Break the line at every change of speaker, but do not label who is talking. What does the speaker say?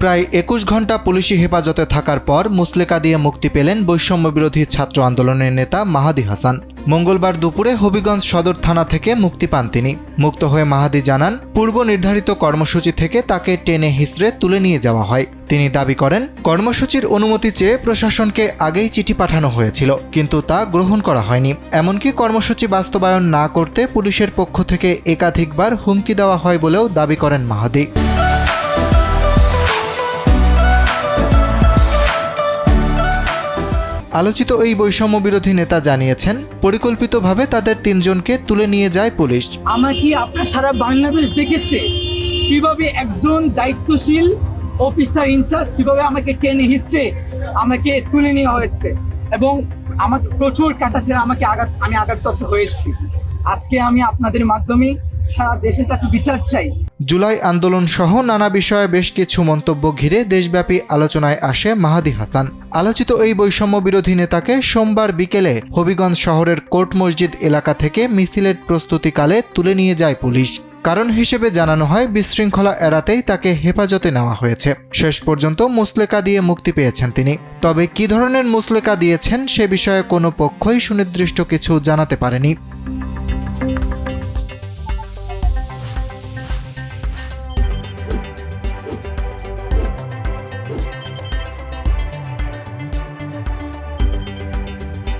প্রায় ২১ ঘন্টা পুলিশি হেফাজতে থাকার পর মুচলেকা দিয়ে মুক্তি পেলেন বৈষম্যবিরোধী ছাত্র আন্দোলনের নেতা মাহাদি হাসান। মঙ্গলবার দুপুরে হবিগঞ্জ সদর থানা থেকে মুক্তি পান তিনি। মুক্ত হয়ে মাহাদি জানান, পূর্ব নির্ধারিত কর্মসূচি থেকে তাকে টেনে হিঁচড়ে তুলে নিয়ে যাওয়া হয়। তিনি দাবি করেন, কর্মসূচির অনুমতি চেয়ে প্রশাসনকে আগেই চিঠি পাঠানো হয়েছিল, কিন্তু তা গ্রহণ করা হয়নি। এমনকি কর্মসূচি বাস্তবায়ন না করতে পুলিশের পক্ষ থেকে একাধিকবার হুমকি দেওয়া হয় বলেও দাবি করেন মাহাদি। আলোচিত এই বৈষম্য বিরোধী নেতা জানিয়েছেন, পরিকল্পিতভাবে তাদের ৩ জনকে তুলে নিয়ে যায় পুলিশ।
আমাকে আপনার সারা বাংলাদেশ দেখেছে কিভাবে একজন দায়িত্বশীল অফিসার ইনচার্জ কিভাবে আমাকে টেনে হিঁচড়ে আমাকে তুলে নেওয়া হয়েছে এবং আমাকে প্রচুর কাটাছে, আমি আঘাতপ্রাপ্ত হয়েছি। আজকে আমি আপনাদের মাধ্যমে সারা দেশের কাছে বিচার চাই।
জুলাই আন্দোলন সহ নানা বিষয়ে বেশ কিছু মন্তব্য ঘিরে দেশব্যাপী আলোচনায় আসে মাহাদি হাসান। আলোচিত এই বৈষম্য বিরোধী নেতাকে সোমবার বিকেলে হবিগঞ্জ শহরের কোর্ট মসজিদ এলাকা থেকে মিছিলের প্রস্তুতিকালে তুলে নিয়ে যায় পুলিশ। কারণ হিসেবে জানানো হয়, বিশৃঙ্খলা এড়াতেই তাকে হেফাজতে নেওয়া হয়েছে। শেষ পর্যন্ত মুচলেকা দিয়ে মুক্তি পেয়েছেন তিনি। তবে কী ধরনের মুচলেকা দিয়েছেন সে বিষয়ে কোনো পক্ষই সুনির্দিষ্ট কিছু জানাতে পারেনি।